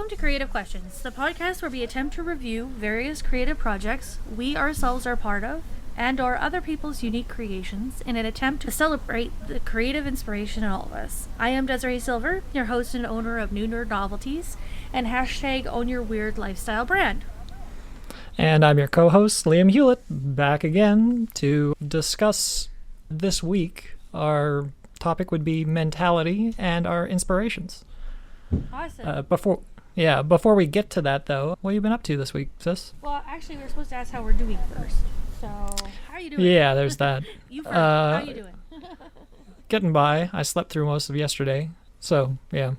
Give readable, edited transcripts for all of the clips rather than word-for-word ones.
Welcome to Creative Questions, the podcast where we attempt to review various creative projects we ourselves are part of and or other people's unique creations in an attempt to celebrate the creative inspiration in all of us. I am Desiree Silver, your host and owner of New Nerd Novelties and hashtag Own Your Weird Lifestyle brand. And I'm your co-host, Liam Hewlett, back again to discuss this week. Our topic would be mentality and our inspirations. Awesome. Before we get to that, though, what have you been up to this week, sis? Well, actually, we're supposed to ask how we're doing first. So, how are you doing? Yeah, there's that. You first. How are you doing? Getting by. I slept through most of yesterday, so yeah.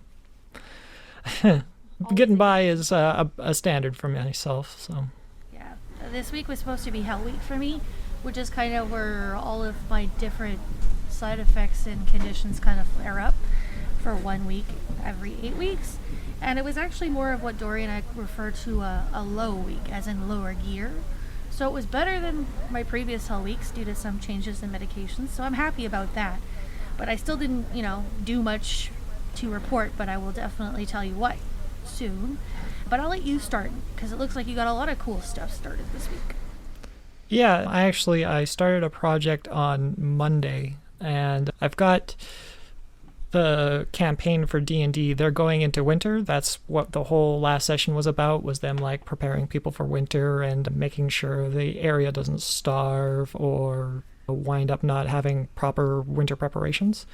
Getting by is a standard for myself. So. Yeah, this week was supposed to be Hell Week for me, which is kind of where all of my different side effects and conditions kind of flare up for 1 week every 8 weeks. And it was actually more of what Dory and I refer to a low week, as in lower gear. So it was better than my previous Hell Weeks due to some changes in medications, so I'm happy about that. But I still didn't, do much to report, but I will definitely tell you what soon. But I'll let you start, because it looks like you got a lot of cool stuff started this week. Yeah, I started a project on Monday, and I've got the campaign for D&D. They're going into winter. That's what the whole last session was about, was them preparing people for winter and making sure the area doesn't starve or wind up not having proper winter preparations.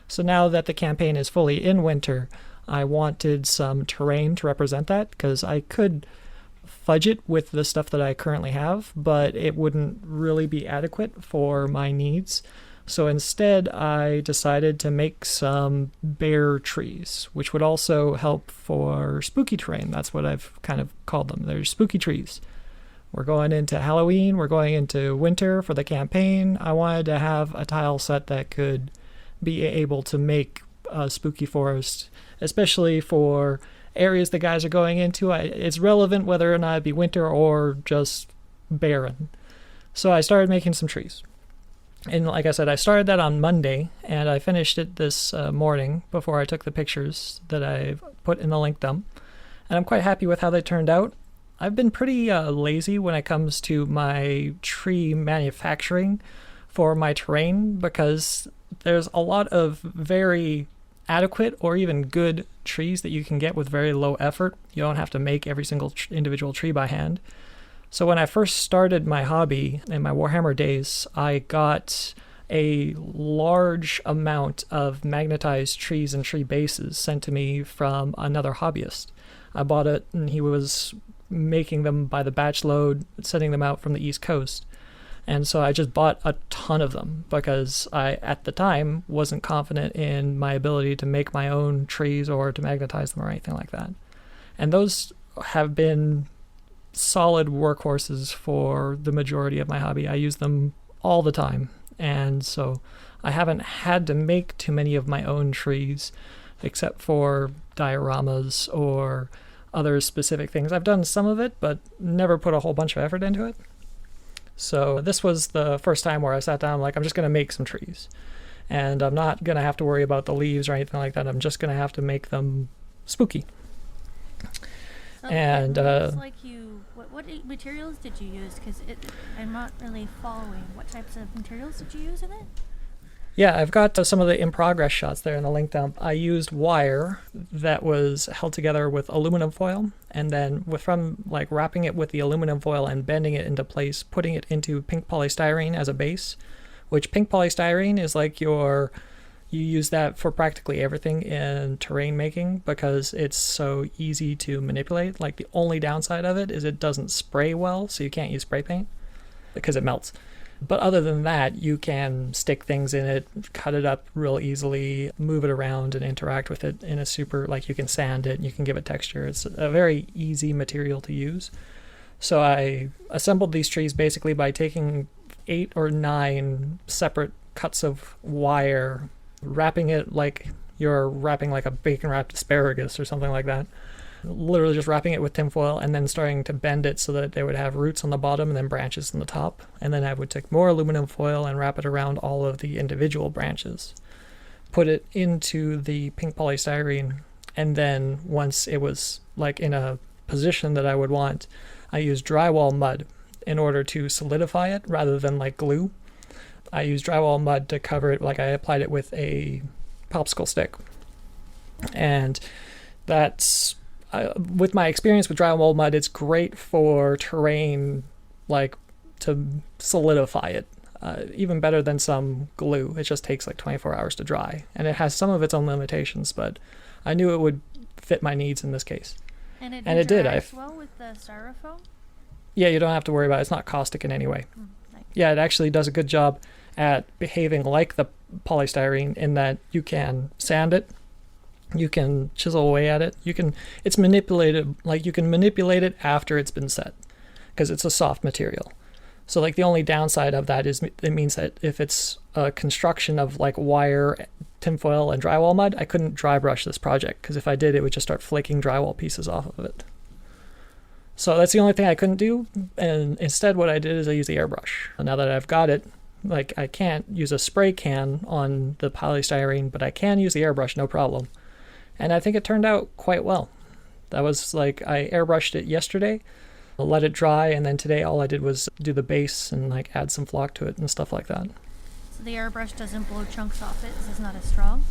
So now that the campaign is fully in winter, I wanted some terrain to represent that, because I could fudge it with the stuff that I currently have, but it wouldn't really be adequate for my needs. So instead, I decided to make some bear trees, which would also help for spooky terrain. That's what I've kind of called them. They're spooky trees. We're going into Halloween. We're going into winter for the campaign. I wanted to have a tile set that could be able to make a spooky forest, especially for areas the guys are going into. It's relevant whether or not it be winter or just barren. So I started making some trees. And like I said, I started that on Monday, and I finished it this morning before I took the pictures that I put in the link dump. And I'm quite happy with how they turned out. I've been pretty lazy when it comes to my tree manufacturing for my terrain, because there's a lot of very adequate or even good trees that you can get with very low effort. You don't have to make every single individual tree by hand. So when I first started my hobby in my Warhammer days, I got a large amount of magnetized trees and tree bases sent to me from another hobbyist. I bought it, and he was making them by the batch load, sending them out from the East Coast. And so I just bought a ton of them, because I, at the time, wasn't confident in my ability to make my own trees or to magnetize them or anything like that. And those have been solid workhorses for the majority of my hobby. I use them all the time, and so I haven't had to make too many of my own trees, except for dioramas or other specific things. I've done some of it, but never put a whole bunch of effort into it. So this was the first time where I sat down I'm just going to make some trees, and I'm not going to have to worry about the leaves or anything like that. I'm just going to have to make them spooky. So and what materials did you use? Because I'm not really following. What types of materials did you use in it? Yeah, I've got some of the in progress shots there in the link dump. I used wire that was held together with aluminum foil, and then from wrapping it with the aluminum foil and bending it into place, putting it into pink polystyrene as a base, which pink polystyrene is you use that for practically everything in terrain making, because it's so easy to manipulate. The only downside of it is it doesn't spray well, so you can't use spray paint because it melts. But other than that, you can stick things in it, cut it up real easily, move it around, and interact with it in a super, you can sand it, you can give it texture. It's a very easy material to use. So I assembled these trees basically by taking 8 or 9 separate cuts of wire, wrapping it like you're wrapping a bacon-wrapped asparagus or something like that. Literally just wrapping it with tinfoil and then starting to bend it so that they would have roots on the bottom and then branches on the top. And then I would take more aluminum foil and wrap it around all of the individual branches. Put it into the pink polystyrene, and then once it was like in a position that I would want, I use drywall mud in order to solidify it rather than like glue. I use drywall mud to cover it, like I applied it with a popsicle stick. And that's, with my experience with drywall mud, it's great for terrain, like to solidify it. Even better than some glue. It just takes like 24 hours to dry. And it has some of its own limitations, but I knew it would fit my needs in this case. And it did. Well with the styrofoam? Yeah, you don't have to worry about it. It's not caustic in any way. Nice. Yeah, it actually does a good job at behaving like the polystyrene in that you can sand it, you can chisel away at it, it's manipulated, like you can manipulate it after it's been set because it's a soft material. So like the only downside of that is it means that if it's a construction of like wire, tinfoil, and drywall mud, I couldn't dry brush this project because if I did, it would just start flaking drywall pieces off of it. So that's the only thing I couldn't do. And instead what I did is I used the airbrush. Now that I've got it, like I can't use a spray can on the polystyrene, but I can use the airbrush, no problem. And I think it turned out quite well. That was like, I airbrushed it yesterday, let it dry, and then today all I did was do the base and like add some flock to it and stuff like that. So the airbrush doesn't blow chunks off it, so it's not as strong?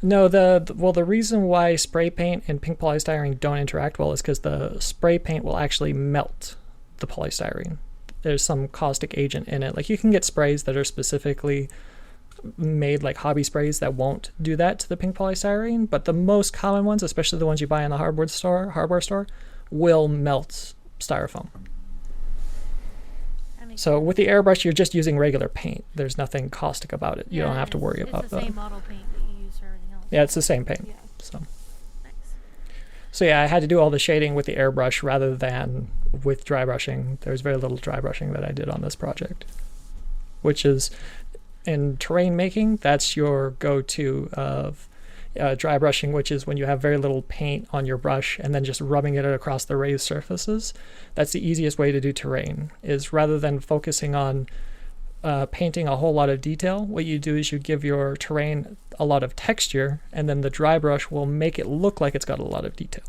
No, the reason why spray paint and pink polystyrene don't interact well is because the spray paint will actually melt the polystyrene. There's some caustic agent in it. Like you can get sprays that are specifically made like hobby sprays that won't do that to the pink polystyrene, but the most common ones, especially the ones you buy in the hardware store, will melt styrofoam. So with the airbrush, you're just using regular paint. There's nothing caustic about it. You don't have to worry about that. It's the same model paint that you use for everything else. Yeah, it's the same paint. Yeah. So. Nice. So yeah, I had to do all the shading with the airbrush rather than with dry brushing. There's very little dry brushing that I did on this project, which is in terrain making, that's your go-to of dry brushing, which is when you have very little paint on your brush and then just rubbing it across the raised surfaces. That's the easiest way to do terrain, is rather than focusing on painting a whole lot of detail, what you do is you give your terrain a lot of texture, and then the dry brush will make it look like it's got a lot of detail.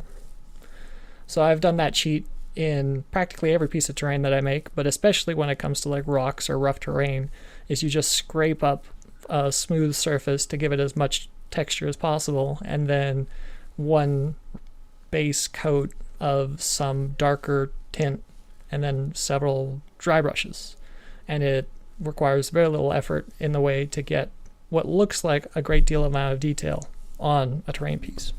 So I've done that cheat in practically every piece of terrain that I make, but especially when it comes to like rocks or rough terrain, is you just scrape up a smooth surface to give it as much texture as possible, and then one base coat of some darker tint, and then several dry brushes. And it requires very little effort in the way to get what looks like a great deal amount of detail on a terrain piece.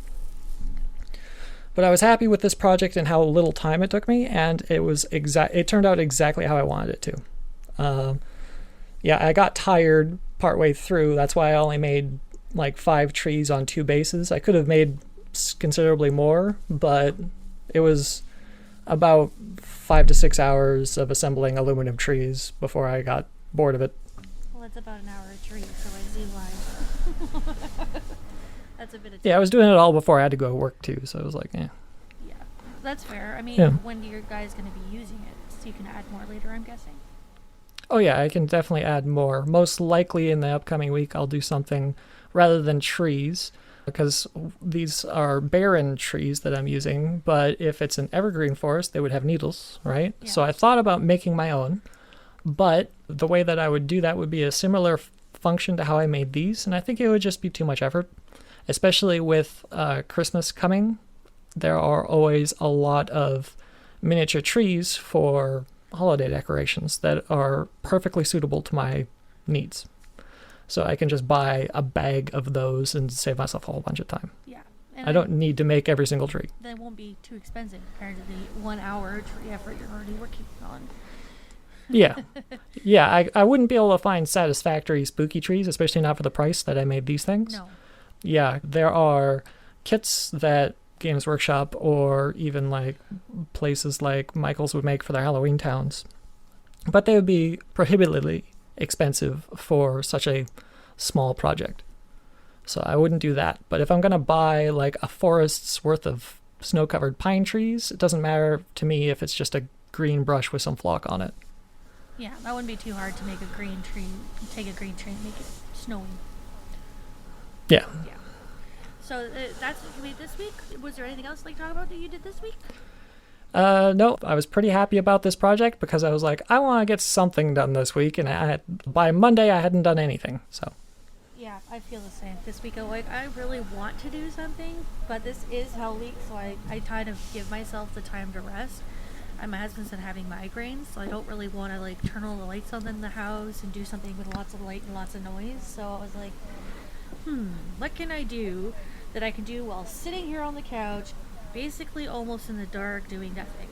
But I was happy with this project and how little time it took me, and it turned out exactly how I wanted it to. Yeah, I got tired partway through. That's why I only made like 5 trees on 2 bases. I could have made considerably more, but it was about 5 to 6 hours of assembling aluminum trees before I got bored of it. Well, that's about an hour a tree, so I see why. That's a bit of time. Yeah, I was doing it all before I had to go to work too, so I was like, eh. Yeah, that's fair. I mean, Yeah. when are you guys going to be using it? So you can add more later, I'm guessing? Oh yeah, I can definitely add more. Most likely in the upcoming week I'll do something rather than trees, because these are barren trees that I'm using, but if it's an evergreen forest, they would have needles, right? Yeah. So I thought about making my own, but the way that I would do that would be a similar function to how I made these, and I think it would just be too much effort, especially with Christmas coming. There are always a lot of miniature trees for holiday decorations that are perfectly suitable to my needs. So I can just buy a bag of those and save myself a whole bunch of time. Yeah. And I don't need to make every single tree. They won't be too expensive compared to the 1 hour tree effort you're already working on. Yeah. Yeah, I wouldn't be able to find satisfactory spooky trees, especially not for the price that I made these things. No. Yeah, there are kits that Games Workshop or even like places like Michael's would make for their Halloween towns, but they would be prohibitively expensive for such a small project. So I wouldn't do that. But if I'm going to buy like a forest's worth of snow-covered pine trees, it doesn't matter to me if it's just a green brush with some flock on it. Yeah, that wouldn't be too hard to make a green tree, take a green tree and make it snowy. Yeah. Yeah. So that's what you made this week. Was there anything else like talk about that you did this week? No, I was pretty happy about this project because I was like, I want to get something done this week, and by Monday I hadn't done anything. So Yeah, I feel the same. This week, I really want to do something, but this is Hell Week, so I kind of give myself the time to rest. My husband's been having migraines, so I don't really want to like turn all the lights on in the house and do something with lots of light and lots of noise. So I was like, what can I do that I can do while sitting here on the couch, basically almost in the dark, doing nothing?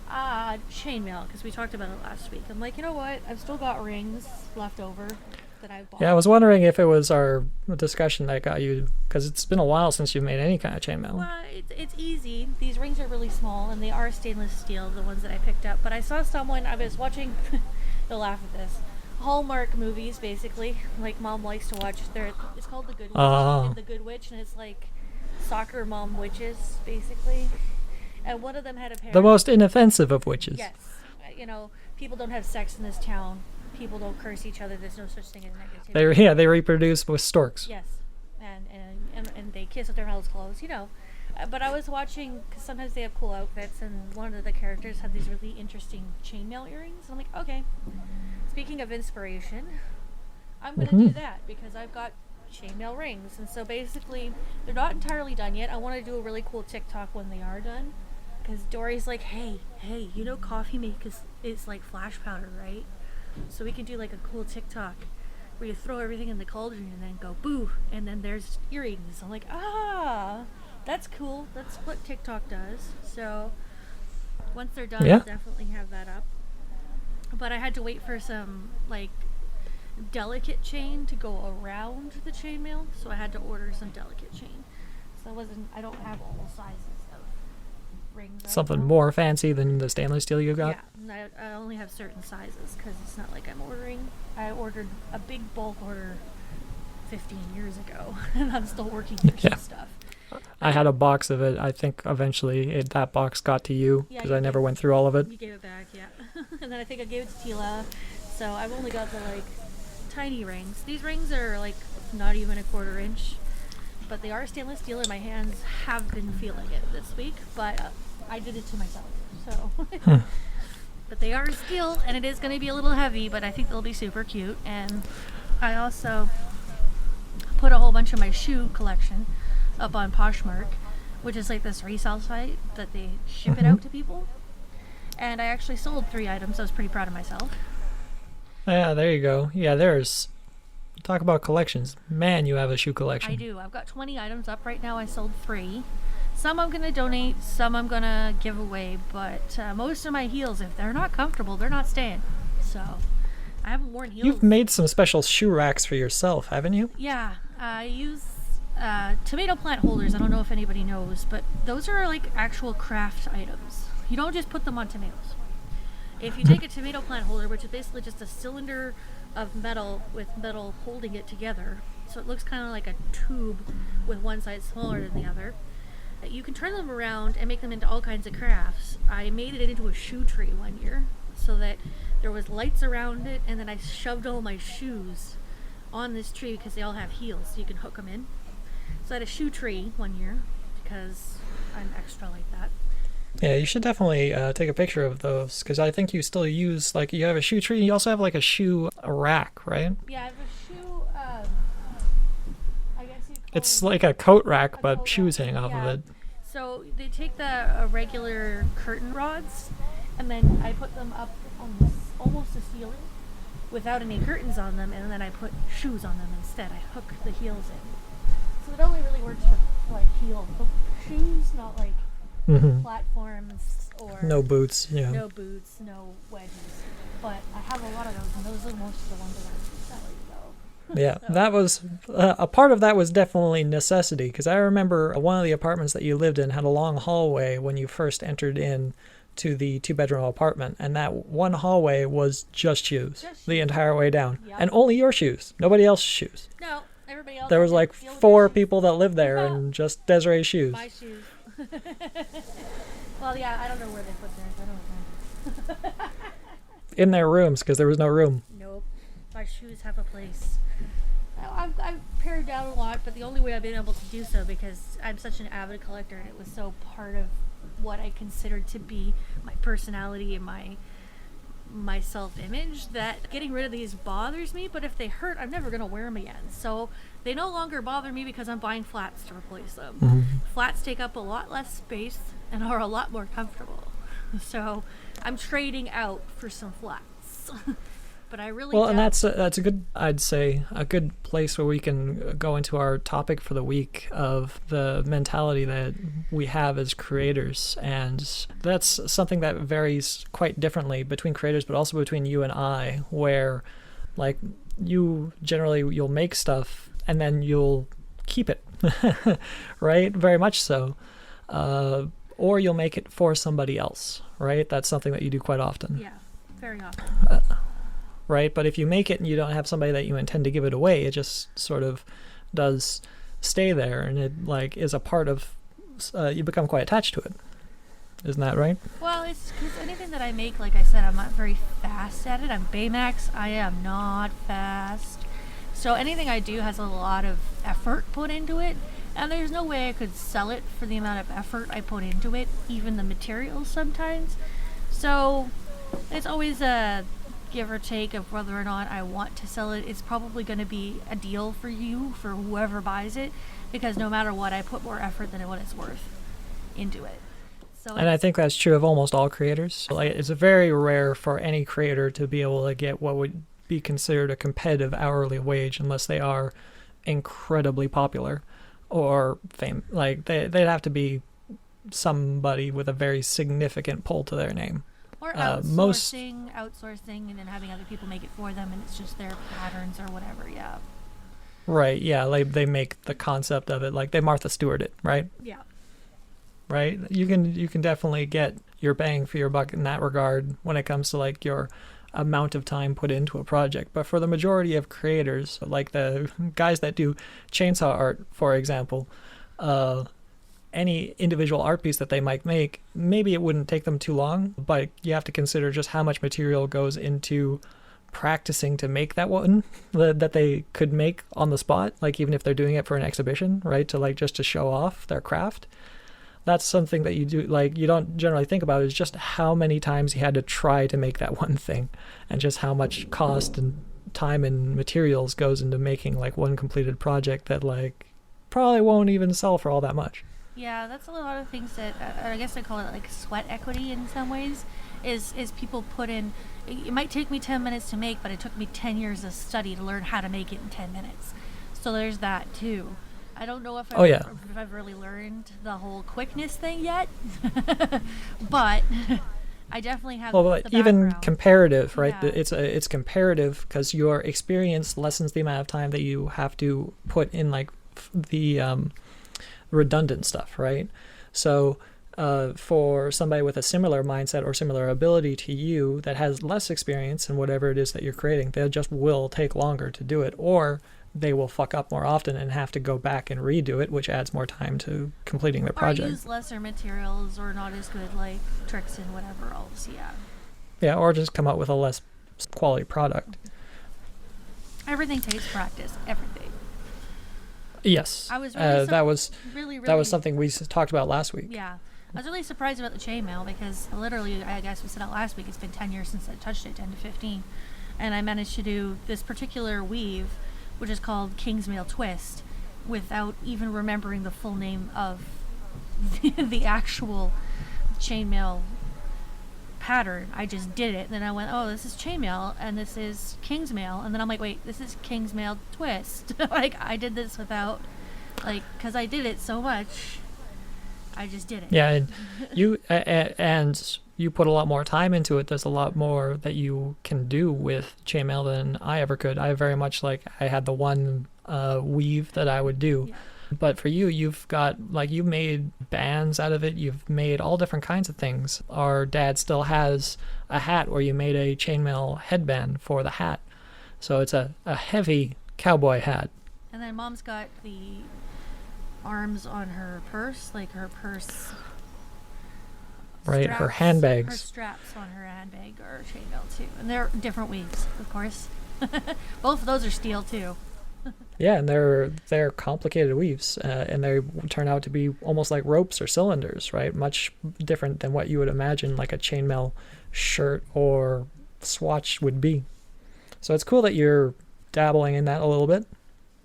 Chainmail, because we talked about it last week. I'm like, you know what? I've still got rings left over that I bought. yeah, I was wondering if it was our discussion that got you, because it's been a while since you've made any kind of chainmail. Well, it's easy. These rings are really small, and they are stainless steel, the ones that I picked up. But I saw someone, I was watching, you'll laugh at this, Hallmark movies, basically, like Mom likes to watch. It's called The Good Witch, and The Good Witch, and it's like soccer mom witches, basically. And one of them had a pair. The most inoffensive of witches. Yes. People don't have sex in this town. People don't curse each other. There's no such thing as negativity. They reproduce with storks. Yes, and they kiss with their mouths closed, But I was watching, because sometimes they have cool outfits, and one of the characters had these really interesting chainmail earrings. And I'm like, okay, speaking of inspiration, I'm going to do that, because I've got chainmail rings. And so basically, they're not entirely done yet. I want to do a really cool TikTok when they are done, because Dory's like, hey, coffee make is like flash powder, right? So we can do like a cool TikTok where you throw everything in the cauldron and then go boo, and then there's earrings. I'm like, that's cool. That's what TikTok does. So once they're done, I'll definitely have that up. But I had to wait for some like delicate chain to go around the chainmail, so I had to order some delicate chain. So I don't have all sizes of rings. Something more fancy than the stainless steel you got? Yeah, I only have certain sizes, because it's not like I ordered a big bulk order 15 years ago, and I'm still working through some stuff. I had a box of it. I think eventually that box got to you, because I never went through all of it. You gave it back, yeah. And then I think I gave it to Tila, so I've only got the like tiny rings. These rings are like not even a 1/4 inch, but they are stainless steel, and my hands have been feeling it this week, but I did it to myself, so. But they are steel, and it is going to be a little heavy, but I think they'll be super cute. And I also put a whole bunch of my shoe collection up on Poshmark, which is like this resale site that they ship it out to people. And I actually sold 3 items. I was pretty proud of myself. Yeah, there you go. Yeah, talk about collections. Man, you have a shoe collection. I do. I've got 20 items up right now. I sold 3. Some I'm going to donate, some I'm going to give away, but most of my heels, if they're not comfortable, they're not staying. So I haven't worn heels. You've made some special shoe racks for yourself, haven't you? Yeah, I use tomato plant holders. I don't know if anybody knows, but those are like actual craft items. You don't just put them on tomatoes. If you take a tomato plant holder, which is basically just a cylinder of metal with metal holding it together, so it looks kind of like a tube with one side smaller than the other, you can turn them around and make them into all kinds of crafts. I made it into a shoe tree one year so that there was lights around it, and then I shoved all my shoes on this tree because they all have heels, so you can hook them in. So I had a shoe tree one year because I'm extra like that. Yeah, you should definitely take a picture of those, because I think you still use, like, you have a shoe tree, and you also have like a shoe rack, right? Yeah, I have a shoe, I guess you'd call It's it like a coat rack, a but coat shoes rack, hang off of it. So they take the regular curtain rods, and then I put them up on almost the ceiling without any curtains on them, and then I put shoes on them instead. I hook the heels in. So it only really works for like heel shoes, not like platforms or no boots. Yeah. No boots, no wedges. But I have a lot of those, and those are most of the ones that I'm selling. So. Yeah, that was a part of that was definitely necessity, because I remember one of the apartments that you lived in had a long hallway when you first entered in to the 2-bedroom apartment, and that one hallway was just shoes the entire way down. Yep. And only your shoes, nobody else's shoes. No, everybody else. There was like 4 people that lived there and just Desiree's shoes. My shoes. Well, yeah, I don't know where they put theirs. I don't know. In their rooms, because there was no room. Nope. My shoes have a place. I've pared down a lot, but the only way I've been able to do so because I'm such an avid collector and it was so part of what I considered to be my personality and my self-image that getting rid of these bothers me. But if they hurt, I'm never gonna wear them again. So they no longer bother me because I'm buying flats to replace them. Mm-hmm. Flats take up a lot less space and are a lot more comfortable. So I'm trading out for some flats. But I really Well, and that's a good, I'd say, a good place where we can go into our topic for the week of the mentality that we have as creators. And that's something that varies quite differently between creators, but also between you and I, where like you'll make stuff and then you'll keep it, right? Very much so. Or you'll make it for somebody else, right? That's something that you do quite often. Yeah, very often. Right? But if you make it and you don't have somebody that you intend to give it away, it just sort of does stay there, and it like is a part of, you become quite attached to it. Isn't that right? Well, it's because anything that I make, like I said, I'm not very fast at it. I'm Baymax. I am not fast. So anything I do has a lot of effort put into it, and there's no way I could sell it for the amount of effort I put into it, even the materials sometimes. So it's always a give or take of whether or not I want to sell it. It's probably going to be a deal for you, for whoever buys it, because no matter what, I put more effort than what it's worth into it. So and I think that's true of almost all creators. Like, it's very rare for any creator to be able to get what would be considered a competitive hourly wage unless they are incredibly popular or famous. Like they'd have to be somebody with a very significant pull to their name. Or outsourcing, and then having other people make it for them, and it's just their patterns or whatever. Yeah. Right. Yeah. Like they make the concept of it, like they Martha Stewart it, right? Yeah. Right. You can definitely get your bang for your buck in that regard when it comes to like your amount of time put into a project. But for the majority of creators, like the guys that do chainsaw art, for example, any individual art piece that they might make, maybe it wouldn't take them too long, but you have to consider just how much material goes into practicing to make that one that they could make on the spot, like even if they're doing it for an exhibition, right, to like just to show off their craft. That's something that you do, like you don't generally think about, is just how many times you had to try to make that one thing, and just how much cost and time and materials goes into making like one completed project that like probably won't even sell for all that much. Yeah, that's a lot of things that I guess I call it like sweat equity in some ways. Is people put in? It might take me 10 minutes to make, but it took me 10 years of study to learn how to make it in 10 minutes. So there's that too. I don't know if I've really learned the whole quickness thing yet, but I definitely have. Well, the even background. comparative, right? Yeah. It's comparative because your experience lessens the amount of time that you have to put in like the redundant stuff, right? So for somebody with a similar mindset or similar ability to you that has less experience in whatever it is that you're creating, they just will take longer to do it, or they will fuck up more often and have to go back and redo it, which adds more time to completing the project. Or use lesser materials, or not as good like tricks and whatever else. Yeah, or just come out with a less quality product. Everything takes practice. Everything. Yes, I was really that was really that was something we talked about last week. Yeah, I was really surprised about the chainmail because literally, I guess we said out last week, it's been 10 years since I touched it, 10 to 15, and I managed to do this particular weave, which is called Kingsmail Twist, without even remembering the full name of the actual chainmail pattern. I just did it, and then I went, oh, this is chainmail and this is Kingsmail, and then I'm like, wait, this is Kingsmail Twist. Like, I did this without, like, because I did it so much, I just did it. Yeah, and you put a lot more time into it. There's a lot more that you can do with chainmail than I ever could. I very much like, I had the one weave that I would do. Yeah. But for you, you've got, like, you made bands out of it. You've made all different kinds of things. Our dad still has a hat where you made a chainmail headband for the hat. So it's a heavy cowboy hat. And then Mom's got the arms on her purse, like her purse. Right, Straps, her handbags. Her straps on her handbag are chainmail too. And they're different weaves, of course. Both of those are steel too. Yeah, and they're complicated weaves, and they turn out to be almost like ropes or cylinders, right? Much different than what you would imagine like a chainmail shirt or swatch would be. So it's cool that you're dabbling in that a little bit,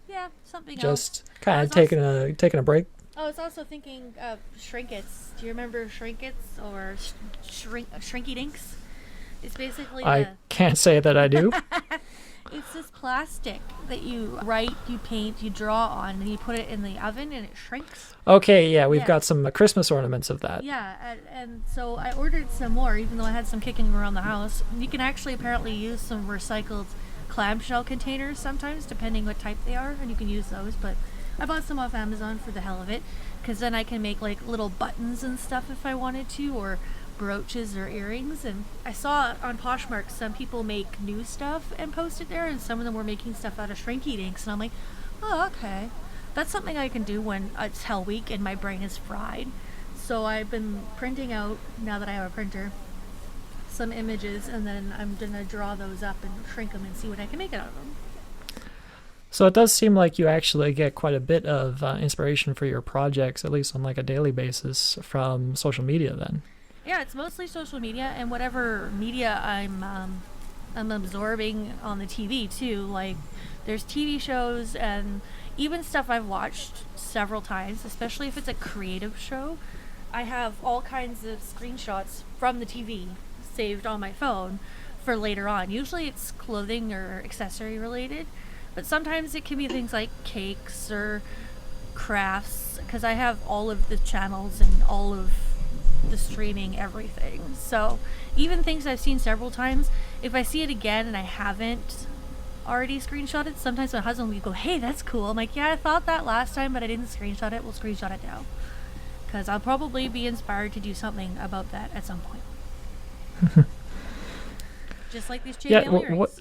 Yeah, something else. just kind of taking a break. I was also thinking of Shrinkits. Do you remember Shrinkits or Shrinky Dinks? It's basically I can't say that I do. it's this plastic that you write, you paint, you draw on, and you put it in the oven and it shrinks. Okay, yeah, we've Yeah. got some Christmas ornaments of that. Yeah, and so I ordered some more, even though I had some kicking around the house. You can actually apparently use some recycled clamshell containers sometimes, depending what type they are, and you can use those. But I bought some off Amazon for the hell of it, because then I can make like little buttons and stuff if I wanted to, or brooches or earrings. And I saw on Poshmark some people make new stuff and post it there, and some of them were making stuff out of Shrinky Dinks, and I'm like, oh, okay. That's something I can do when it's Hell Week and my brain is fried. So I've been printing out, now that I have a printer, some images, and then I'm gonna draw those up and shrink them and see what I can make out of them. So it does seem like you actually get quite a bit of inspiration for your projects, at least on like a daily basis, from social media then. Yeah, it's mostly social media and whatever media I'm absorbing on the TV too. Like there's TV shows and even stuff I've watched several times, especially if it's a creative show. I have all kinds of screenshots from the TV saved on my phone for later on. Usually it's clothing or accessory related, but sometimes it can be things like cakes or crafts, because I have all of the channels and all of the streaming everything. So even things I've seen several times, if I see it again and I haven't already screenshotted, sometimes my husband will go, hey, that's cool. I'm like, yeah, I thought that last time, but I didn't screenshot it. We'll screenshot it now, because I'll probably be inspired to do something about that at some point. Just like these chainmail earrings.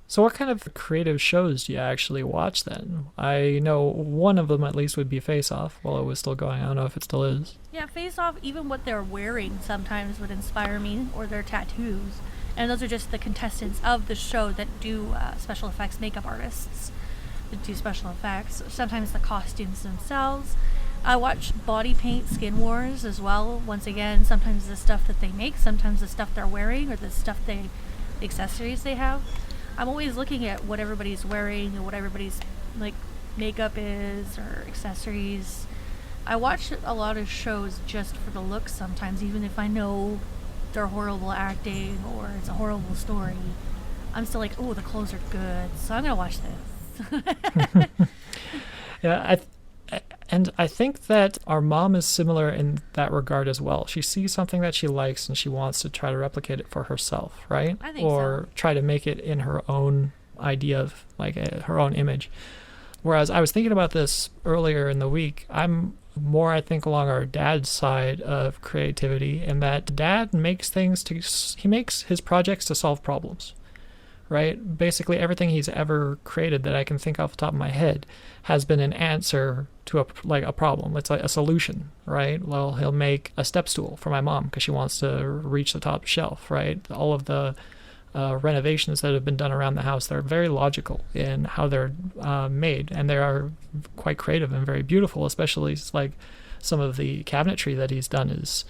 So what kind of creative shows do you actually watch then? I know one of them at least would be Face Off while it was still going. I don't know if it still is. Yeah, Face Off, even what they're wearing sometimes would inspire me, or their tattoos. And those are just the contestants of the show that do special effects, makeup artists that do special effects. Sometimes the costumes themselves. I watch Body Paint Skin Wars as well. Once again, sometimes the stuff that they make, sometimes the stuff they're wearing, or the accessories they have. I'm always looking at what everybody's wearing and what everybody's like makeup is or accessories. I watch a lot of shows just for the looks sometimes, even if I know they're horrible acting or it's a horrible story. I'm still like, oh, the clothes are good, so I'm gonna watch this. Yeah, I think that our mom is similar in that regard as well. She sees something that she likes and she wants to try to replicate it for herself, right? I think or try to make it in her own idea of like her own image. Whereas I was thinking about this earlier in the week, I'm more, I think, along our dad's side of creativity, in that dad makes he makes his projects to solve problems, right? Basically everything he's ever created that I can think off the top of my head has been an answer to a problem. It's like a solution, right? Well, he'll make a step stool for my mom because she wants to reach the top shelf, right? All of the renovations that have been done around the house, they're very logical in how they're made, and they are quite creative and very beautiful, especially like some of the cabinetry that he's done is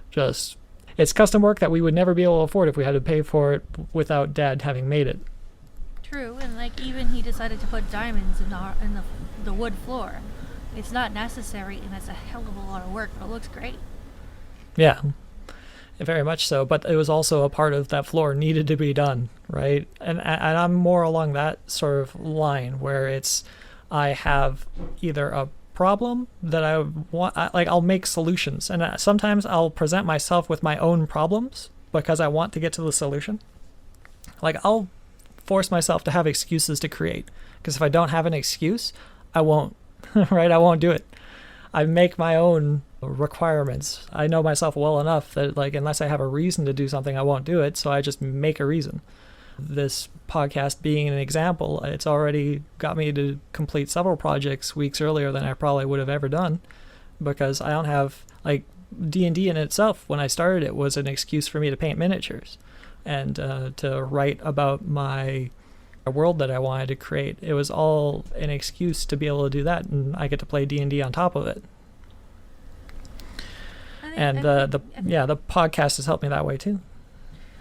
just, it's custom work that we would never be able to afford if we had to pay for it without dad having made it. True, and like even he decided to put diamonds in the wood floor. It's not necessary, and it's a hell of a lot of work, but it looks great. Yeah, very much so. But it was also a part of that floor needed to be done, right? And I'm more along that sort of line where it's, I have either a problem that I want, like I'll make solutions, and sometimes I'll present myself with my own problems because I want to get to the solution. Like I'll force myself to have excuses to create, because if I don't have an excuse, I won't. Right? I won't do it. I make my own requirements. I know myself well enough that like unless I have a reason to do something, I won't do it. So I just make a reason. This podcast being an example, it's already got me to complete several projects weeks earlier than I probably would have ever done, because I don't have like D&D in itself. When I started, it was an excuse for me to paint miniatures and to write about my a world that I wanted to create. It was all an excuse to be able to do that, and I get to play D&D on top of it. And the podcast has helped me that way too.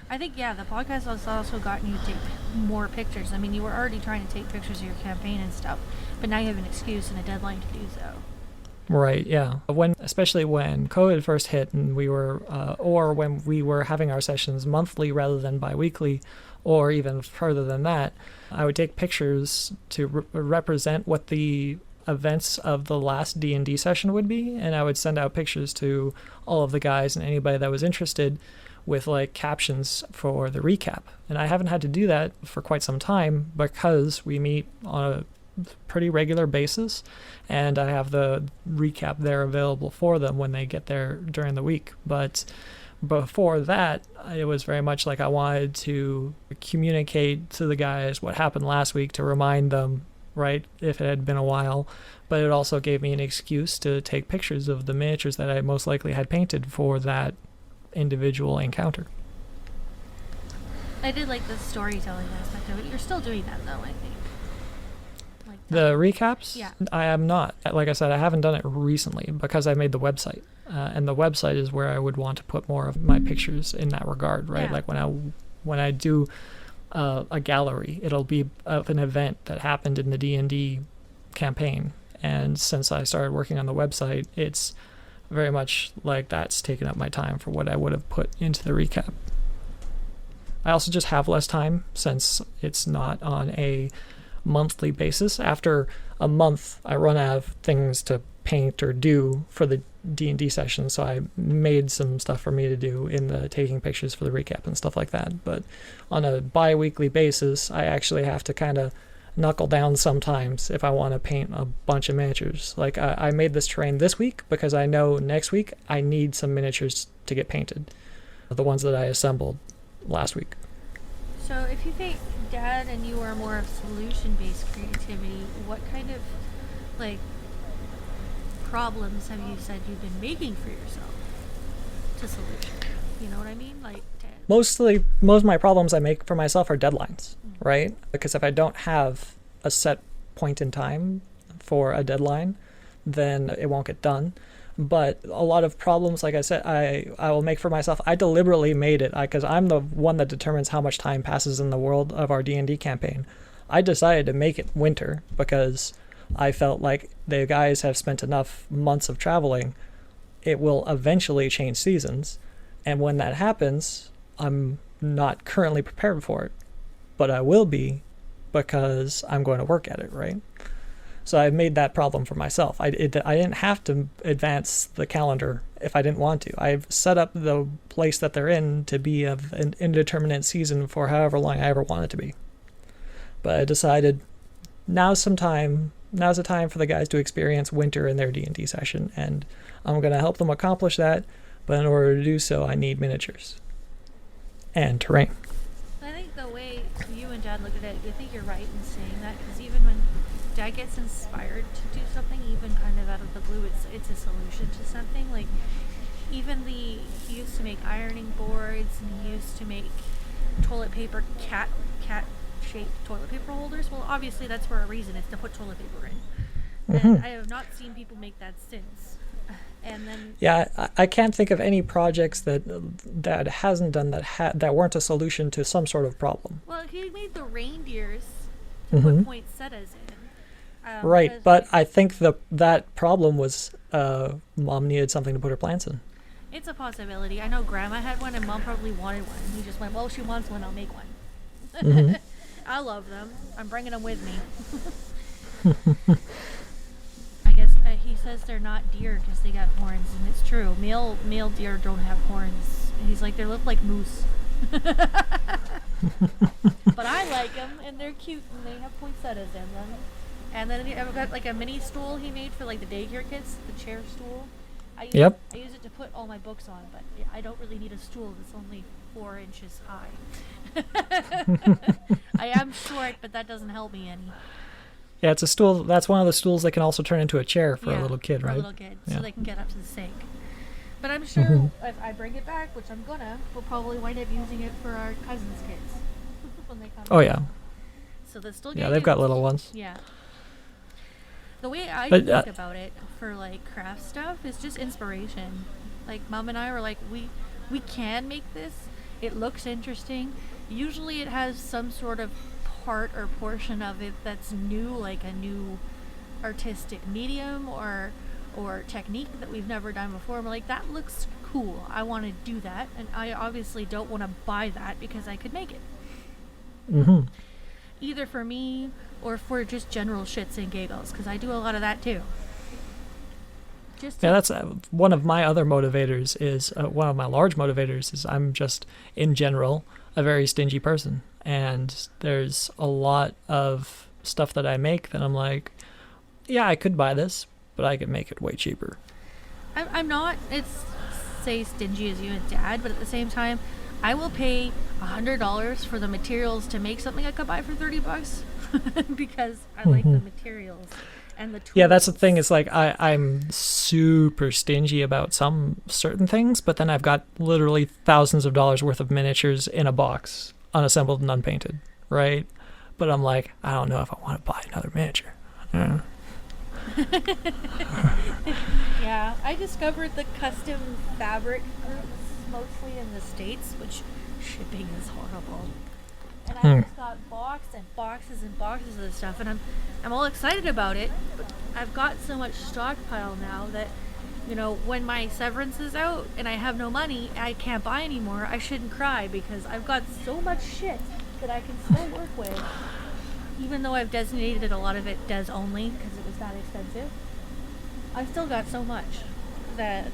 I think, the podcast has also gotten you to take more pictures. I mean, you were already trying to take pictures of your campaign and stuff, but now you have an excuse and a deadline to do so. Right, yeah. Especially when COVID first hit and we were, or when we were having our sessions monthly rather than bi-weekly, or even further than that, I would take pictures to represent what the events of the last D&D session would be, and I would send out pictures to all of the guys and anybody that was interested with like captions for the recap. And I haven't had to do that for quite some time because we meet on a pretty regular basis, and I have the recap there available for them when they get there during the week. But before that, it was very much like I wanted to communicate to the guys what happened last week, to remind them, right, if it had been a while. But it also gave me an excuse to take pictures of the miniatures that I most likely had painted for that individual encounter. I did like the storytelling aspect of it. You're still doing that though, I think. The recaps? Yeah. I am not. Like I said, I haven't done it recently because I made the website. And the website is where I would want to put more of my pictures in that regard, right? Yeah. Like when I do a gallery, it'll be of an event that happened in the D&D campaign. And since I started working on the website, it's very much like that's taken up my time for what I would have put into the recap. I also just have less time since it's not on a monthly basis. After a month, I run out of things to paint or do for the D&D session, so I made some stuff for me to do in the taking pictures for the recap and stuff like that. But on a bi-weekly basis, I actually have to kind of knuckle down sometimes if I want to paint a bunch of miniatures. Like I made this terrain this week because I know next week I need some miniatures to get painted, the ones that I assembled last week. So if you think Dad and you are more of solution-based creativity, what kind of problems have you said you've been making for yourself to solution? You know what I mean? Most of my problems I make for myself are deadlines, right? Because if I don't have a set point in time for a deadline, then it won't get done. But a lot of problems, like I said, I will make for myself. I deliberately made it because I'm the one that determines how much time passes in the world of our D&D campaign. I decided to make it winter because I felt like the guys have spent enough months of traveling. It will eventually change seasons. And when that happens, I'm not currently prepared for it. But I will be because I'm going to work at it, right? So I've made that problem for myself. I didn't have to advance the calendar if I didn't want to. I've set up the place that they're in to be of an indeterminate season for however long I ever want it to be. But I decided now's the time for the guys to experience winter in their D&D session, and I'm going to help them accomplish that. But in order to do so, I need miniatures and terrain. I think the way you and Dad look at it, I think you're right in saying that, because even when Dad gets inspired to do something, even kind of out of the blue, it's a solution to something. Like, he used to make ironing boards, and he used to make toilet paper, cat-shaped toilet paper holders. Well, obviously that's for a reason. It's to put toilet paper in. Mm-hmm. And I have not seen people make that since. And then I can't think of any projects that hasn't done that weren't a solution to some sort of problem. Well, he made the reindeers to put poinsettias in. Right, but I think that problem was Mom needed something to put her plants in. It's a possibility. I know Grandma had one, and Mom probably wanted one. He just went, well, she wants one, I'll make one. Mm-hmm. I love them. I'm bringing them with me. I guess he says they're not deer because they got horns, and it's true. Male deer don't have horns. And he's like, they look like moose. But I like them, and they're cute, and they have poinsettias in them. And then I've got like a mini stool he made for like the daycare kids, the chair stool. I use it to put all my books on, but I don't really need a stool that's only 4 inches high. I am short, but that doesn't help me any. Yeah, it's a stool. That's one of the stools that can also turn into a chair for a little kid, right? For a little kid, so they can get up to the sink. But I'm sure if I bring it back, which I'm gonna, we'll probably wind up using it for our cousins' kids when they come. Oh, yeah. So they're still Yeah, getting they've got little ones. Yeah. The way I But, think about it for like craft stuff is just inspiration. Like Mom and I were like, we can make this. It looks interesting. Usually it has some sort of part or portion of it that's new, like a new artistic medium or technique that we've never done before. And we're like, that looks cool. I want to do that, and I obviously don't want to buy that because I could make it. Mm-hmm. Either for me or for just general shits and giggles, because I do a lot of that too. Just Yeah, that's one of my other motivators is one of my large motivators is I'm just in general a very stingy person, and there's a lot of stuff that I make that I'm like, yeah, I could buy this, but I could make it way cheaper. I'm not, it's say stingy as you and Dad, but at the same time, I will pay $100 for the materials to make something I could buy for $30 because I like the materials and the tools. Yeah, that's the thing. Is like I'm super stingy about some certain things, but then I've got literally thousands of dollars worth of miniatures in a box, unassembled and unpainted, right? But I'm like, I don't know if I want to buy another miniature. Yeah. Yeah, I discovered the custom fabric groups mostly in the States, which shipping is horrible. And I just got boxes and boxes and boxes of this stuff, and I'm all excited about it, but I've got so much stockpile now that, you know, when my severance is out and I have no money, I can't buy anymore, I shouldn't cry because I've got so much shit that I can still work with. Even though I've designated a lot of it Des only because it was that expensive, I've still got so much that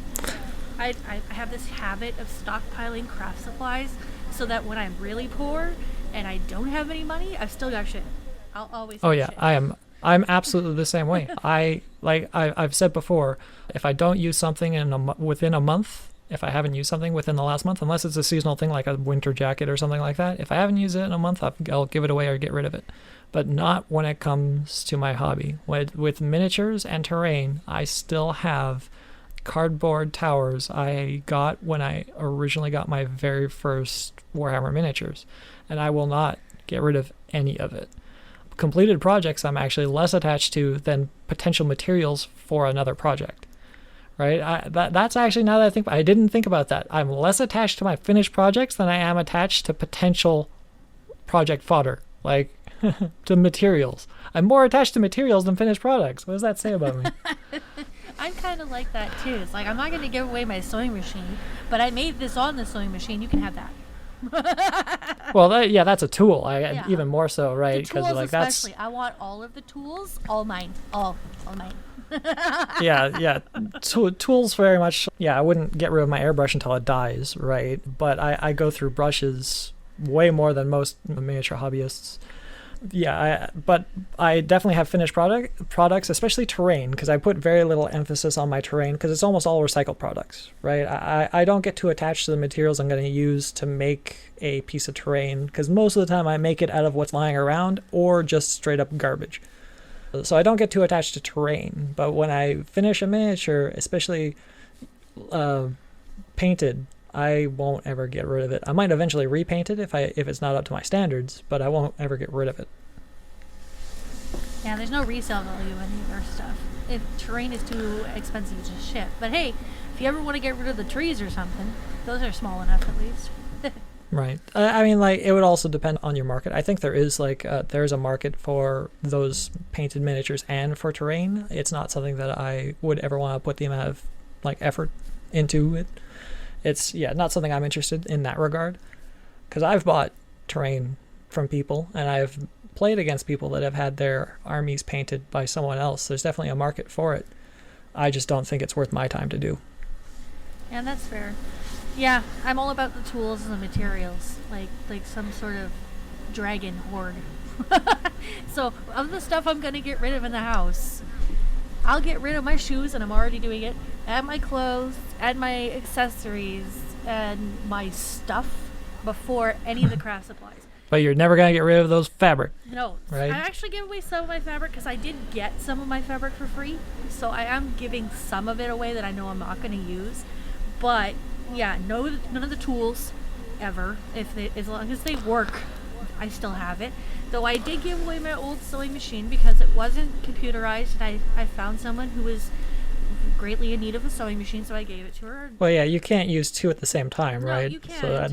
I have this habit of stockpiling craft supplies so that when I'm really poor and I don't have any money, I've still got shit. I'll always have shit. I'm absolutely the same way. I've said before, if I don't use something within a month, if I haven't used something within the last month, unless it's a seasonal thing like a winter jacket or something like that, if I haven't used it in a month, I'll give it away or get rid of it. But not when it comes to my hobby. With miniatures and terrain, I still have cardboard towers I got when I originally got my very first Warhammer miniatures, and I will not get rid of any of it. Completed projects I'm actually less attached to than potential materials for another project. Right? That's actually, now that I think, I didn't think about that. I'm less attached to my finished projects than I am attached to potential project fodder, like to materials. I'm more attached to materials than finished products. What does that say about me? I'm kind of like that too. It's like, I'm not going to give away my sewing machine, but I made this on the sewing machine. You can have that. Well, that's a tool. Even more so, right? Because like especially, I want all of the tools, all mine, all mine. yeah. Tools very much. Yeah, I wouldn't get rid of my airbrush until it dies, right? But I go through brushes way more than most miniature hobbyists. Yeah, but I definitely have finished products, especially terrain, because I put very little emphasis on my terrain because it's almost all recycled products, right? I don't get too attached to the materials I'm going to use to make a piece of terrain because most of the time I make it out of what's lying around or just straight up garbage. So I don't get too attached to terrain, but when I finish a miniature, especially painted, I won't ever get rid of it. I might eventually repaint it if it's not up to my standards, but I won't ever get rid of it. Yeah, there's no resale value in any of our stuff. If terrain is too expensive to ship. But hey, if you ever want to get rid of the trees or something, those are small enough at least. Right. I mean, like, it would also depend on your market. I think there is there's a market for those painted miniatures and for terrain. It's not something that I would ever want to put the amount of effort into it. It's not something I'm interested in that regard, because I've bought terrain from people and I've played against people that have had their armies painted by someone else. There's definitely a market for it. I just don't think it's worth my time to do. Yeah, that's fair. Yeah, I'm all about the tools and the materials, like some sort of dragon horde. So of the stuff I'm going to get rid of in the house, I'll get rid of my shoes, and I'm already doing it, and my clothes, and my accessories, and my stuff before any of the craft supplies. But you're never going to get rid of those fabric. No. Right? I actually give away some of my fabric because I did get some of my fabric for free. So I am giving some of it away that I know I'm not going to use. But, yeah, none of the tools ever. As long as they work, I still have it. Though I did give away my old sewing machine because it wasn't computerized, and I found someone who was greatly in need of a sewing machine, so I gave it to her. Well, yeah, you can't use two at the same time, No, right? you can't. So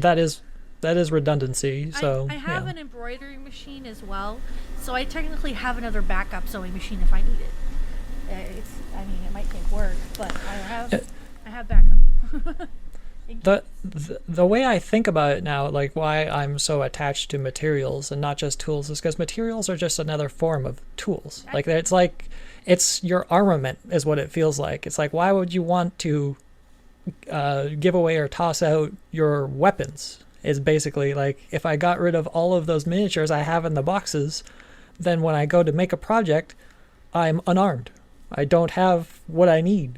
that is redundancy. So I have yeah. an embroidery machine as well, so I technically have another backup sewing machine if I need it. It might take work, but I have backup. The way I think about it now, like why I'm so attached to materials and not just tools, is because materials are just another form of tools. It's your armament is what it feels like. It's like, why would you want to give away or toss out your weapons? Is basically like, if I got rid of all of those miniatures I have in the boxes, then when I go to make a project, I'm unarmed. I don't have what I need.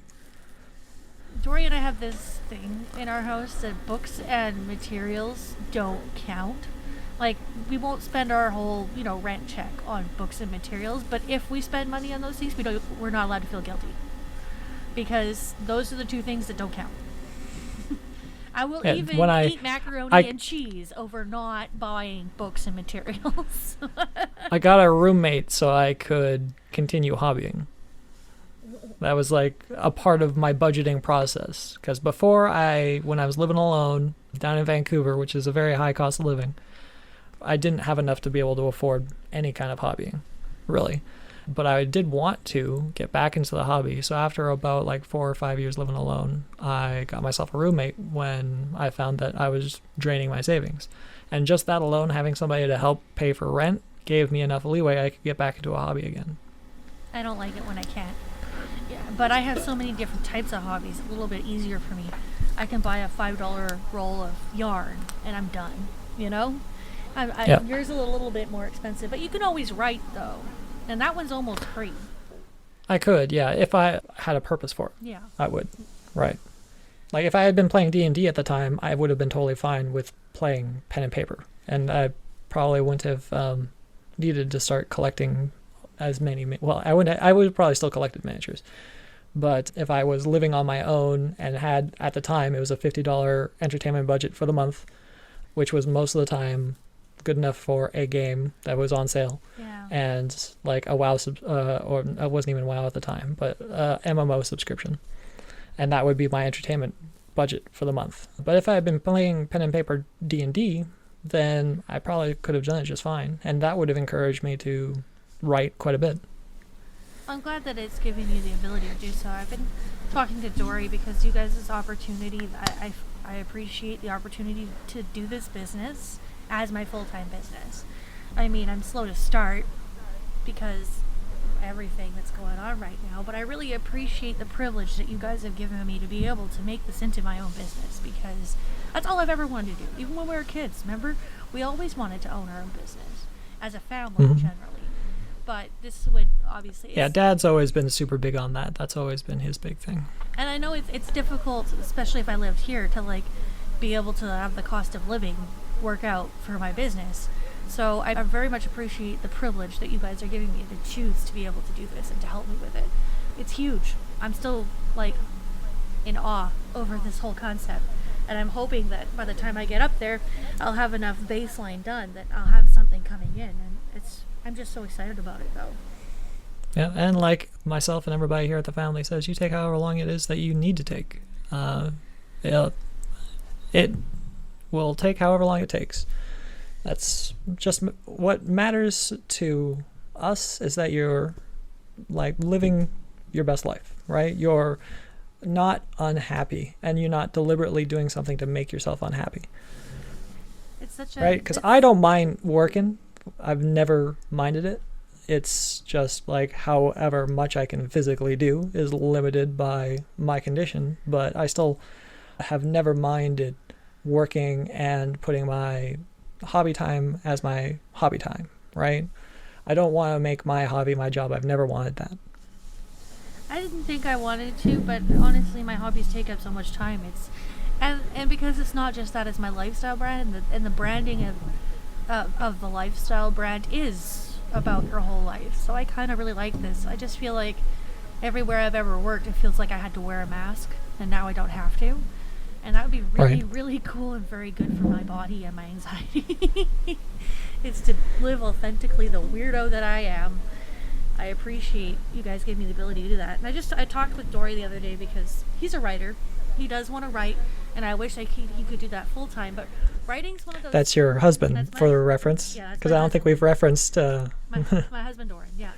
Dory and I have this thing in our house that books and materials don't count. Like, we won't spend our whole, rent check on books and materials, but if we spend money on those things, we're not allowed to feel guilty. Because those are the two things that don't count. I will eat macaroni and cheese over not buying books and materials. I got a roommate so I could continue hobbying. That was like a part of my budgeting process. Because before, when I was living alone down in Vancouver, which is a very high cost of living, I didn't have enough to be able to afford any kind of hobbying, really. But I did want to get back into the hobby. So after about like 4 or 5 years living alone, I got myself a roommate when I found that I was draining my savings. And just that alone, having somebody to help pay for rent, gave me enough leeway I could get back into a hobby again. I don't like it when I can't. Yeah, but I have so many different types of hobbies. It's a little bit easier for me. I can buy a $5 roll of yarn and I'm done. Yeah. Yours is a little bit more expensive, but you can always write though, and that one's almost free. I could, yeah, if I had a purpose for it. Yeah, I would, right? Like if I had been playing D&D at the time, I would have been totally fine with playing pen and paper, and I probably wouldn't have needed to start collecting as many. Well, I would have probably still collected miniatures, but if I was living on my own and had at the time it was a $50 entertainment budget for the month, which was most of the time good enough for a game that was on sale, and like a WoW or it wasn't even WoW at the time, but MMO subscription, and that would be my entertainment budget for the month. But if I had been playing pen and paper D&D, then I probably could have done it just fine, and that would have encouraged me to write quite a bit. I'm glad that it's giving you the ability to do so. I've been talking to Dory because you guys' opportunity, I appreciate the opportunity to do this business as my full-time business. I mean, I'm slow to start because everything that's going on right now, but I really appreciate the privilege that you guys have given me to be able to make this into my own business, because that's all I've ever wanted to do. Even when we were kids, remember? We always wanted to own our own business as a family, generally. But this would obviously... Yeah, Dad's always been super big on that. That's always been his big thing. And I know it's difficult, especially if I lived here, to be able to have the cost of living work out for my business. So I very much appreciate the privilege that you guys are giving me to choose to be able to do this and to help me with it. It's huge. I'm still in awe over this whole concept. And I'm hoping that by the time I get up there, I'll have enough baseline done that I'll have something coming in. And I'm just so excited about it, though. Yeah, and like myself and everybody here at the family says, you take however long it is that you need to take. It will take however long it takes. That's just what matters to us, is that you're living your best life, right? You're not unhappy, and you're not deliberately doing something to make yourself unhappy. It's such right? Because I don't mind working. I've never minded it. It's just however much I can physically do is limited by my condition, but I still have never minded working and putting my hobby time as my hobby time, right? I don't want to make my hobby my job. I've never wanted that. I didn't think I wanted to, but honestly, my hobbies take up so much time. And because it's not just that, it's my lifestyle brand, and the branding of the lifestyle brand is about your whole life. So I kind of really like this. I just feel like everywhere I've ever worked, it feels like I had to wear a mask, and now I don't have to. And that would be really, really cool and very good for my body and my anxiety. It's to live authentically the weirdo that I am. I appreciate you guys giving me the ability to do that. And I talked with Dory the other day because he's a writer. He does want to write, and I wish he could do that full time. But writing's one of those. That's your husband, That's for the reference? Yeah, because I don't think we've referenced... my husband Doran, yeah.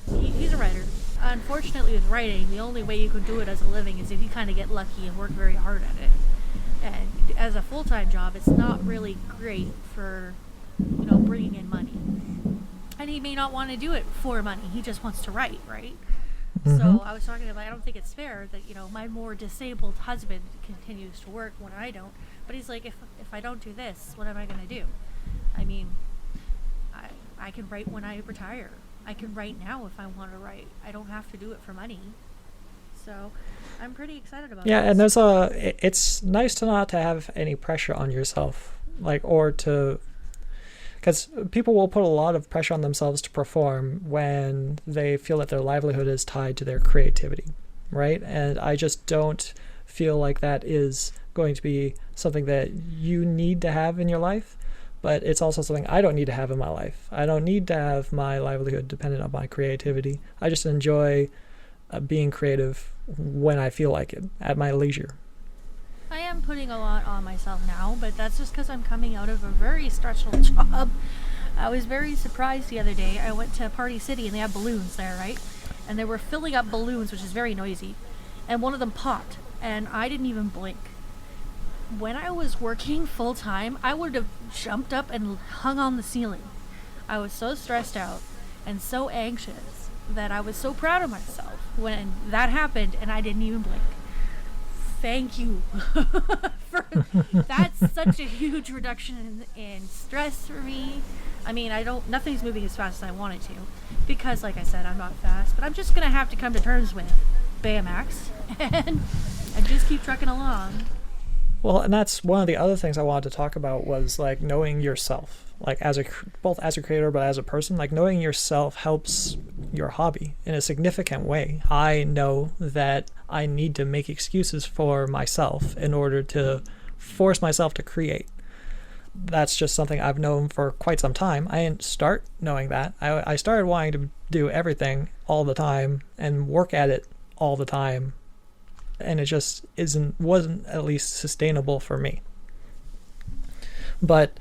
He's a writer. Unfortunately, with writing, the only way you can do it as a living is if you kind of get lucky and work very hard at it. And as a full-time job, it's not really great for, bringing in money. And he may not want to do it for money. He just wants to write, right? Mm-hmm. So I was talking about, I don't think it's fair that, my more disabled husband continues to work when I don't. But he's like, if I don't do this, what am I going to do? I mean, I can write when I retire. I can write now if I want to write. I don't have to do it for money. So I'm pretty excited about Yeah, this. and it's nice to not to have any pressure on yourself, because people will put a lot of pressure on themselves to perform when they feel that their livelihood is tied to their creativity, right? And I just don't feel like that is going to be something that you need to have in your life, but it's also something I don't need to have in my life. I don't need to have my livelihood dependent on my creativity. I just enjoy being creative when I feel like it, at my leisure. I am putting a lot on myself now, but that's just because I'm coming out of a very stressful job. I was very surprised the other day. I went to Party City and they have balloons there, right? And they were filling up balloons, which is very noisy. And one of them popped, and I didn't even blink. When I was working full time, I would have jumped up and hung on the ceiling. I was so stressed out and so anxious that I was so proud of myself when that happened and I didn't even blink. Thank you. That's such a huge reduction in stress for me. I mean, nothing's moving as fast as I want it to because, like I said, I'm not fast, but I'm just going to have to come to terms with Baymax and just keep trucking along. Well, and that's one of the other things I wanted to talk about was like knowing yourself, like both as a creator but as a person. Like knowing yourself helps your hobby in a significant way. I know that I need to make excuses for myself in order to force myself to create. That's just something I've known for quite some time. I didn't start knowing that. I started wanting to do everything all the time and work at it all the time, and it just wasn't at least sustainable for me. But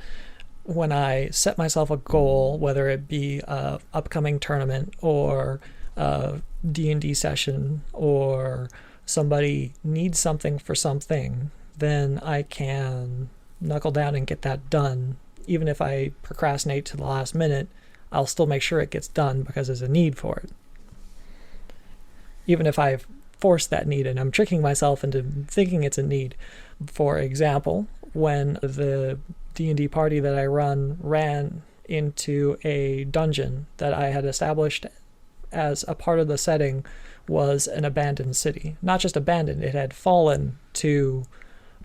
when I set myself a goal, whether it be a upcoming tournament or a D&D session or somebody needs something for something, then I can knuckle down and get that done. Even if I procrastinate to the last minute, I'll still make sure it gets done because there's a need for it. Even if I've forced that need and I'm tricking myself into thinking it's a need. For example, when the D&D party that I ran into a dungeon that I had established as a part of the setting was an abandoned city. Not just abandoned, it had fallen to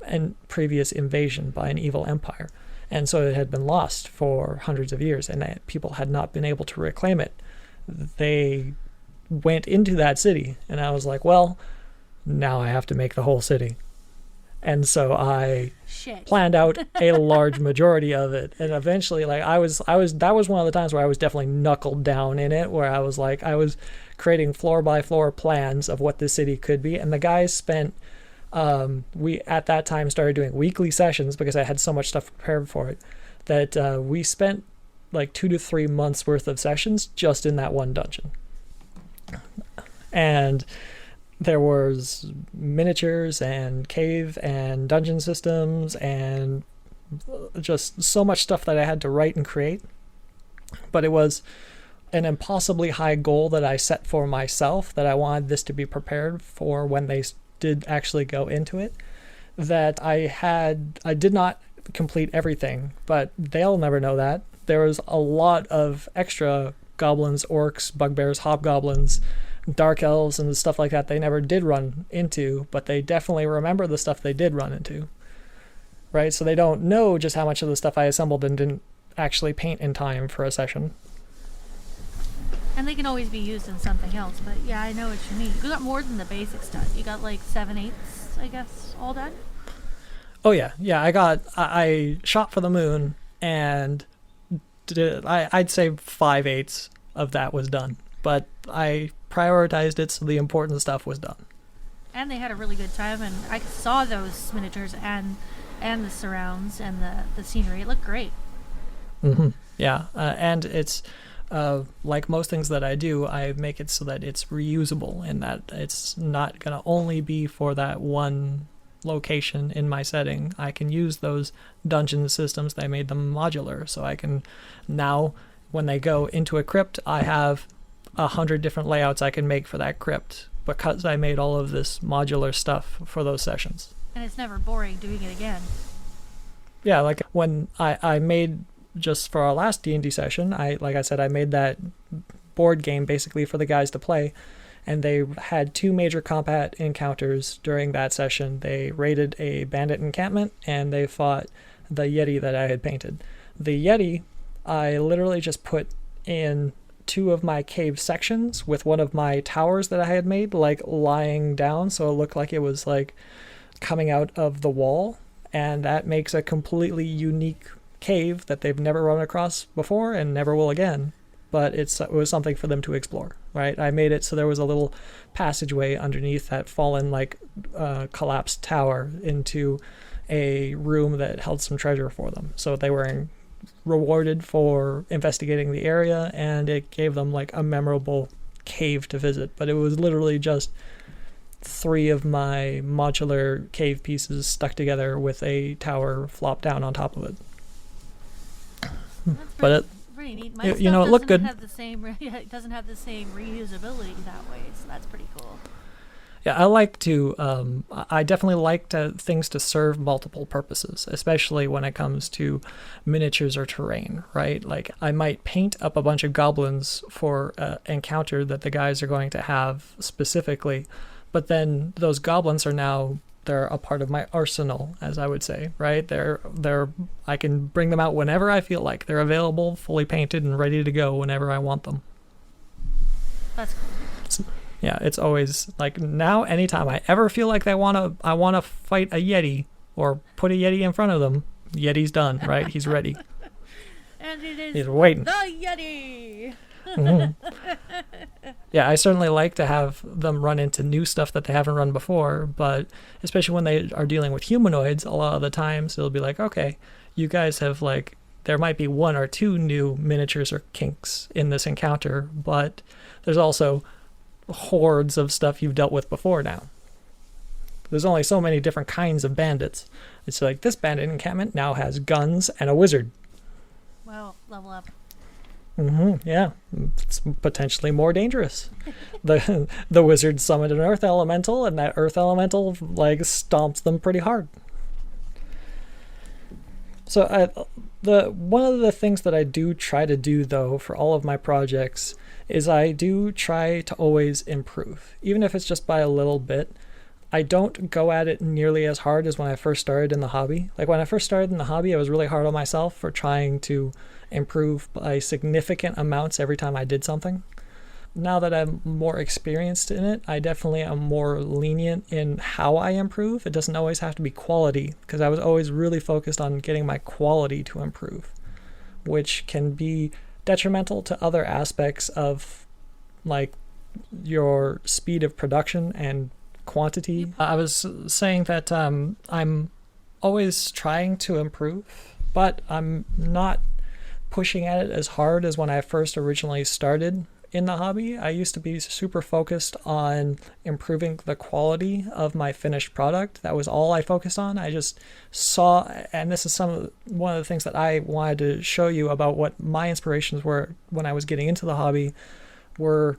a previous invasion by an evil empire. And so it had been lost for hundreds of years and people had not been able to reclaim it. They went into that city and I was like, well, now I have to make the whole city. And so I planned out a large majority of it. And eventually, like that was one of the times where I was definitely knuckled down in it, where I was creating floor by floor plans of what the city could be. And the guys spent, we at that time started doing weekly sessions because I had so much stuff prepared for it, that we spent like 2 to 3 months worth of sessions just in that one dungeon. And there was miniatures and cave and dungeon systems and just so much stuff that I had to write and create. But it was an impossibly high goal that I set for myself, that I wanted this to be prepared for when they did actually go into it, that I did not complete everything, but they'll never know that. There was a lot of extra goblins, orcs, bugbears, hobgoblins, dark elves, and stuff like that they never did run into, but they definitely remember the stuff they did run into, right? So they don't know just how much of the stuff I assembled and didn't actually paint in time for a session. And they can always be used in something else, but yeah, I know what you mean. You got more than the basics done. You got like 7/8, I guess, all done? Oh yeah. I shot for the moon and I'd say 5/8 of that was done, but I prioritized it so the important stuff was done. And they had a really good time, and I saw those miniatures and the surrounds and the scenery. It looked great. Yeah, and it's like most things that I do, I make it so that it's reusable, and that it's not going to only be for that one location in my setting. I can use those dungeon systems. They made them modular, so I can now, when they go into a crypt, I have 100 different layouts I can make for that crypt because I made all of this modular stuff for those sessions. And it's never boring doing it again. Yeah, like when I made, just for our last D&D session, like I said, I made that board game basically for the guys to play, and they had 2 major combat encounters during that session. They raided a bandit encampment, and they fought the Yeti that I had painted. The Yeti, I literally just put in 2 of my cave sections with one of my towers that I had made, like lying down, so it looked like it was like coming out of the wall, and that makes a completely unique cave that they've never run across before and never will again. But it was something for them to explore, right? I made it so there was a little passageway underneath that fallen, like, collapsed tower into a room that held some treasure for them. So they were rewarded for investigating the area, and it gave them like a memorable cave to visit. But it was literally just 3 of my modular cave pieces stuck together with a tower flopped down on top of it. That's But pretty neat. My it stuff looked good. It doesn't have the same reusability that way, so that's pretty cool. Yeah, I like to, I definitely like things to serve multiple purposes, especially when it comes to miniatures or terrain, right? Like, I might paint up a bunch of goblins for an encounter that the guys are going to have specifically, but then those goblins are now, they're a part of my arsenal, as I would say, right? I can bring them out whenever I feel like. They're available, fully painted, and ready to go whenever I want them. That's cool. Yeah, it's always like, now anytime I ever feel like I want to fight a Yeti or put a Yeti in front of them, Yeti's done, right? He's ready. And it is He's waiting. the Yeti. Yeah, I certainly like to have them run into new stuff that they haven't run before, but especially when they are dealing with humanoids, a lot of the times it'll be like, okay, you guys have, like, there might be 1 or 2 new miniatures or kinks in this encounter, but there's also hordes of stuff you've dealt with before now. There's only so many different kinds of bandits. It's like, this bandit encampment now has guns and a wizard. Well, level up. Yeah, it's potentially more dangerous. The wizard summoned an earth elemental, and that earth elemental, like, stomps them pretty hard. So one of the things that I do try to do, though, for all of my projects is I do try to always improve, even if it's just by a little bit. I don't go at it nearly as hard as when I first started in the hobby. Like, when I first started in the hobby, I was really hard on myself for trying to improve by significant amounts every time I did something. Now that I'm more experienced in it, I definitely am more lenient in how I improve. It doesn't always have to be quality, because I was always really focused on getting my quality to improve, which can be detrimental to other aspects of, like, your speed of production and quantity. I was saying that I'm always trying to improve, but I'm not pushing at it as hard as when I first originally started in the hobby. I used to be super focused on improving the quality of my finished product. That was all I focused on. I just saw, and this is one of the things that I wanted to show you about what my inspirations were when I was getting into the hobby, were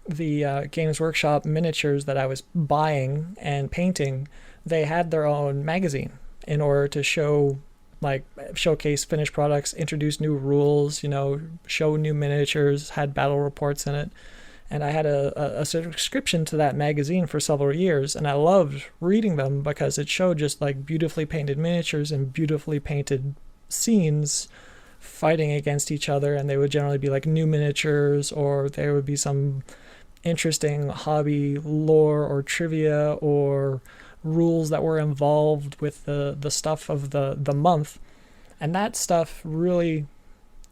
the Games Workshop miniatures that I was buying and painting. They had their own magazine in order to showcase finished products, introduce new rules, show new miniatures, had battle reports in it. And I had a subscription to that magazine for several years, and I loved reading them because it showed just, like, beautifully painted miniatures and beautifully painted scenes fighting against each other, and they would generally be like new miniatures, or there would be some interesting hobby lore or trivia or rules that were involved with the stuff of the month. And that stuff really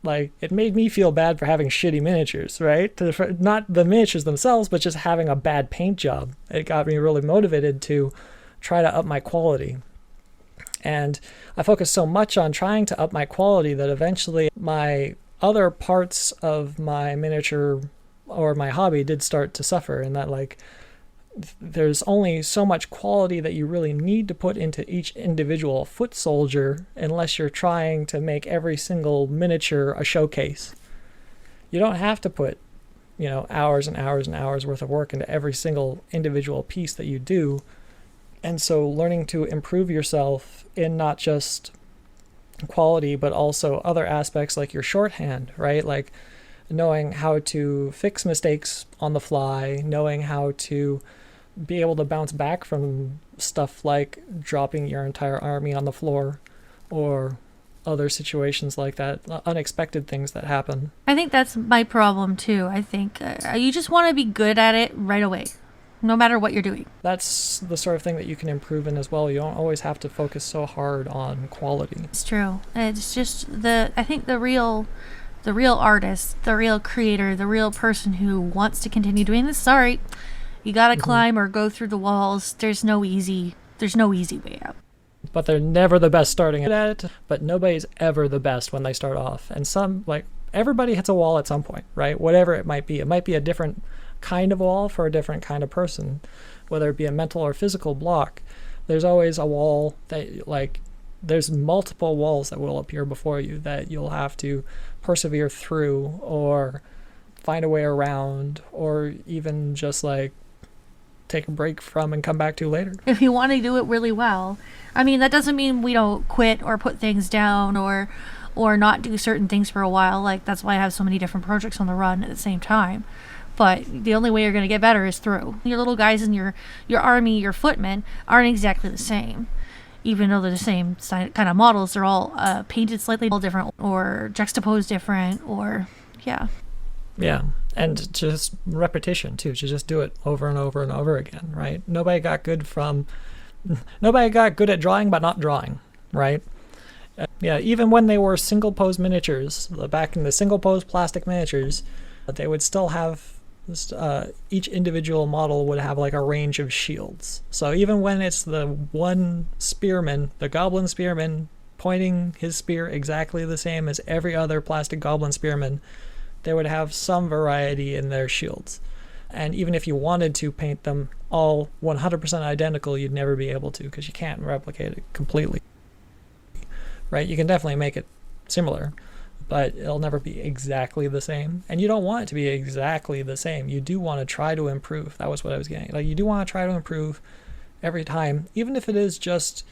Like, it made me feel bad for having shitty miniatures, right? Not the miniatures themselves, but just having a bad paint job. It got me really motivated to try to up my quality. And I focused so much on trying to up my quality that eventually my other parts of my miniature or my hobby did start to suffer, and that, like, there's only so much quality that you really need to put into each individual foot soldier unless you're trying to make every single miniature a showcase. You don't have to put, hours and hours and hours worth of work into every single individual piece that you do. And so learning to improve yourself in not just quality, but also other aspects like your shorthand, right? Like knowing how to fix mistakes on the fly, knowing how to be able to bounce back from stuff like dropping your entire army on the floor or other situations like that, unexpected things that happen. I think that's my problem too. I think you just want to be good at it right away, no matter what you're doing. That's the sort of thing that you can improve in as well. You don't always have to focus so hard on quality. It's true. It's just I think the real artist, the real creator, the real person who wants to continue doing this, sorry, you gotta climb or go through the walls. There's no easy way out. But they're never the best starting at it, but nobody's ever the best when they start off. And everybody hits a wall at some point, right? Whatever it might be. It might be a different kind of wall for a different kind of person, whether it be a mental or physical block. There's always a wall that, there's multiple walls that will appear before you that you'll have to persevere through or find a way around, or even just take a break from and come back to later. If you want to do it really well. I mean, that doesn't mean we don't quit or put things down or not do certain things for a while. Like, that's why I have so many different projects on the run at the same time. But the only way you're going to get better is through. Your little guys in your army, your footmen, aren't exactly the same. Even though they're the same kind of models, they're all painted slightly different or juxtaposed different, or, yeah. Yeah, and just repetition, too, to just do it over and over and over again, right? Nobody got good at drawing but not drawing, right? Yeah, even when they were single-pose miniatures, back in the single-pose plastic miniatures, they would still have each individual model would have a range of shields. So even when it's the one spearman, the goblin spearman, pointing his spear exactly the same as every other plastic goblin spearman, they would have some variety in their shields. And even if you wanted to paint them all 100% identical, you'd never be able to, because you can't replicate it completely. Right? You can definitely make it similar, but it'll never be exactly the same. And you don't want it to be exactly the same. You do want to try to improve. That was what I was getting. You do want to try to improve every time, even if it is just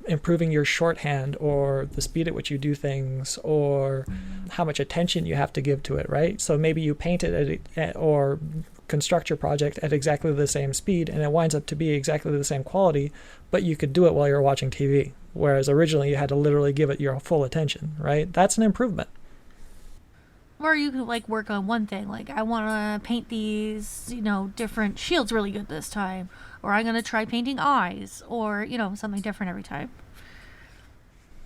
improving your shorthand or the speed at which you do things or how much attention you have to give to it, right? So maybe you paint it or construct your project at exactly the same speed and it winds up to be exactly the same quality, but you could do it while you're watching TV. Whereas originally you had to literally give it your full attention, right? That's an improvement. Or you could work on one thing, I want to paint these, different shields really good this time, or I'm going to try painting eyes, or something different every time.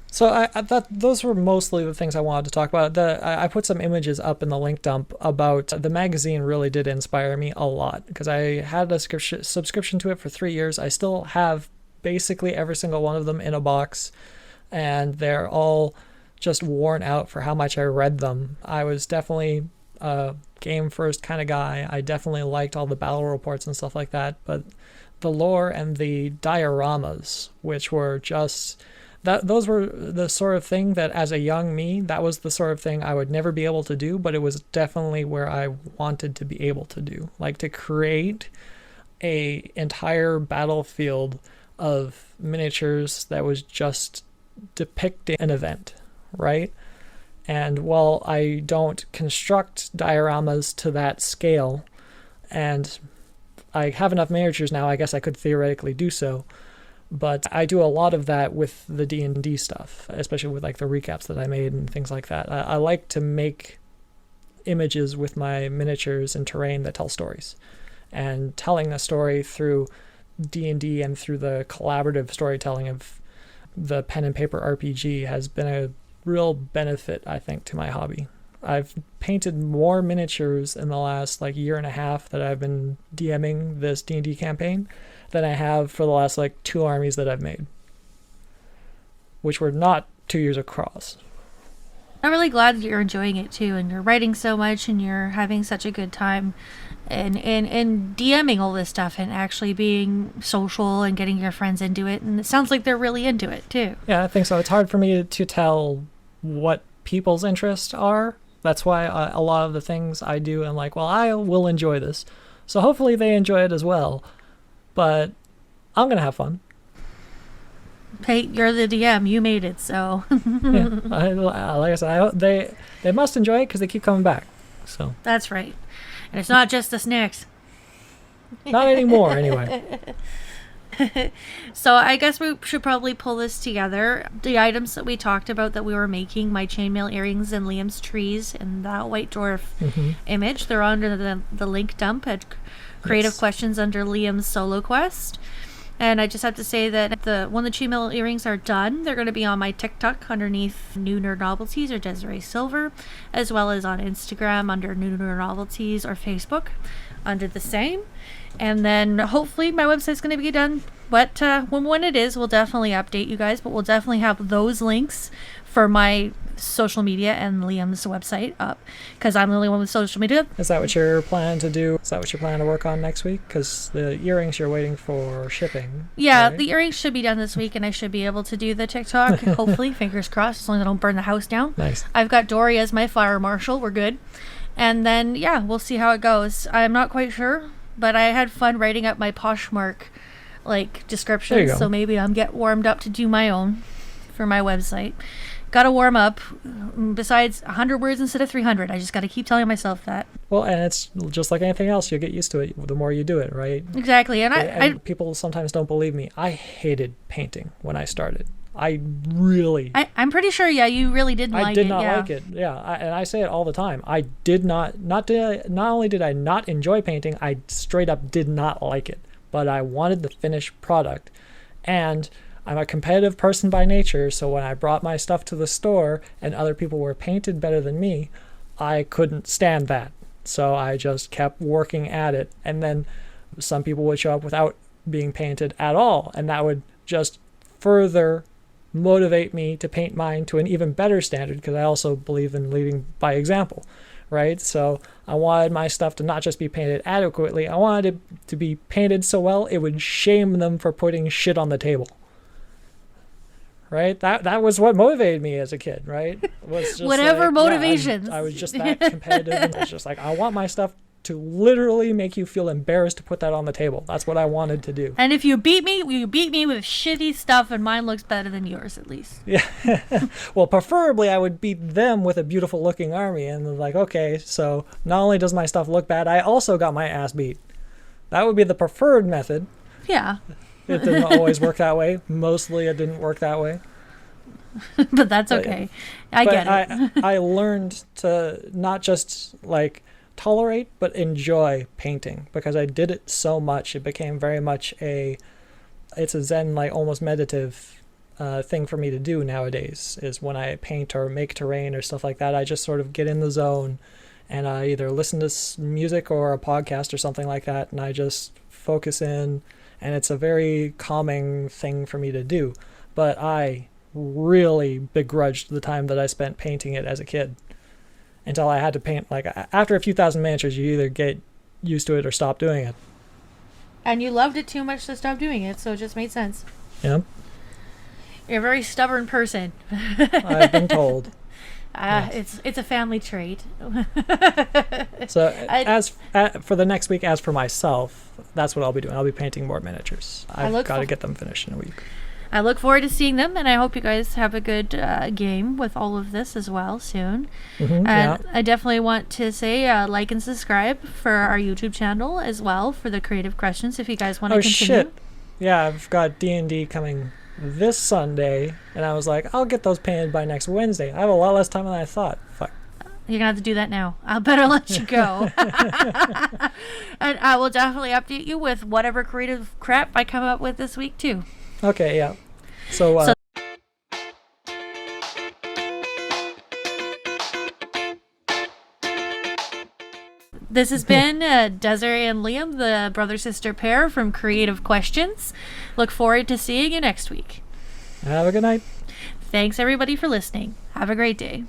So those were mostly the things I wanted to talk about. I put some images up in the link dump about the magazine. Really did inspire me a lot because I had a subscription to it for 3 years. I still have basically every single one of them in a box, and they're all just worn out for how much I read them. I was definitely a game first kind of guy. I definitely liked all the battle reports and stuff like that, but the lore and the dioramas, which were just those were the sort of thing that as a young me, that was the sort of thing I would never be able to do, but it was definitely where I wanted to be able to do, to create a entire battlefield of miniatures that was just depicting an event, right? And while I don't construct dioramas to that scale, and I have enough miniatures now, I guess I could theoretically do so, but I do a lot of that with the D&D stuff, especially with the recaps that I made and things like that. I like to make images with my miniatures and terrain that tell stories, and telling a story through D&D and through the collaborative storytelling of the pen and paper RPG has been a real benefit, I think, to my hobby. I've painted more miniatures in the last like year and a half that I've been DMing this D&D campaign than I have for the last like 2 armies that I've made, which were not 2 years across. I'm really glad that you're enjoying it too, and you're writing so much, and you're having such a good time, and DMing all this stuff, and actually being social and getting your friends into it. And it sounds like they're really into it too. Yeah, I think so. It's hard for me to tell what people's interests are. That's why a lot of the things I do, I'm like, well, I will enjoy this. So hopefully they enjoy it as well. But I'm going to have fun. Hey, you're the DM. You made it, so. Yeah, like I said, they must enjoy it because they keep coming back. So that's right. And it's not just the snacks. Not anymore, anyway. So I guess we should probably pull this together. The items that we talked about that we were making, my chainmail earrings and Liam's trees and that white dwarf image, they're under the link dump at Creative Questions under Liam's solo quest. And I just have to say that when the chainmail earrings are done, they're going to be on my TikTok underneath New Nerd Novelties or Desiree Silver, as well as on Instagram under New Nerd Novelties or Facebook under the same. And then hopefully my website's going to be done. But when it is, we'll definitely update you guys. But we'll definitely have those links for my social media and Liam's website up, because I'm the only one with social media. Is that what you're planning to do? Is that what you're planning to work on next week? Because the earrings you're waiting for shipping. Yeah, right? The earrings should be done this week, and I should be able to do the TikTok. Hopefully, fingers crossed, as long as I don't burn the house down. Nice. I've got Dory as my fire marshal. We're good. And then, yeah, we'll see how it goes. I'm not quite sure, but I had fun writing up my Poshmark descriptions, so maybe I'm get warmed up to do my own for my website. Got to warm up. Besides 100 words instead of 300. I just got to keep telling myself that. Well, and it's just like anything else. You'll get used to it the more you do it, right? Exactly. And people sometimes don't believe me. I hated painting when I started. I'm pretty sure, yeah, you really didn't like it. I did not like it. Yeah, and I say it all the time. I did not only did I not enjoy painting, I straight up did not like it. But I wanted the finished product. And I'm a competitive person by nature, so when I brought my stuff to the store and other people were painted better than me, I couldn't stand that. So I just kept working at it. And then some people would show up without being painted at all, and that would just further motivate me to paint mine to an even better standard, because I also believe in leading by example, right? So I wanted my stuff to not just be painted adequately, I wanted it to be painted so well it would shame them for putting shit on the table. Right? That was what motivated me as a kid, right? Was just whatever motivations. I was just that competitive, and it's just like, I want my stuff to literally make you feel embarrassed to put that on the table. That's what I wanted to do. And if you beat me with shitty stuff, and mine looks better than yours, at least. Yeah. Well, preferably I would beat them with a beautiful looking army, and they're like, okay, so not only does my stuff look bad, I also got my ass beat. That would be the preferred method. Yeah. It didn't always work that way. Mostly it didn't work that way. But that's okay. I get it. I learned to not just tolerate, but enjoy painting, because I did it so much. It became very much it's a Zen, almost meditative thing for me to do nowadays, is when I paint or make terrain or stuff like that, I just sort of get in the zone and I either listen to music or a podcast or something like that, and I just focus in. And it's a very calming thing for me to do. But I really begrudged the time that I spent painting it as a kid. Until I had to paint, after a few thousand miniatures, you either get used to it or stop doing it. And you loved it too much to stop doing it, so it just made sense. Yeah. You're a very stubborn person. I've been told. Yes. It's a family trait. So for the next week, as for myself, that's what I'll be doing. I'll be painting more miniatures. I've got to get them finished in a week. I look forward to seeing them, and I hope you guys have a good game with all of this as well soon. Mm-hmm, and I definitely want to say like and subscribe for our YouTube channel as well for the Creative Questions if you guys want to continue. Oh shit! Yeah, I've got D&D coming this Sunday, and I was like, I'll get those painted by next Wednesday. I have a lot less time than I thought. Fuck. You're gonna have to do that now. I better let you go. And I will definitely update you with whatever creative crap I come up with this week too. Okay, yeah. So This has been Desiree and Liam, the brother-sister pair from Creative Questions. Look forward to seeing you next week. Have a good night. Thanks, everybody, for listening. Have a great day.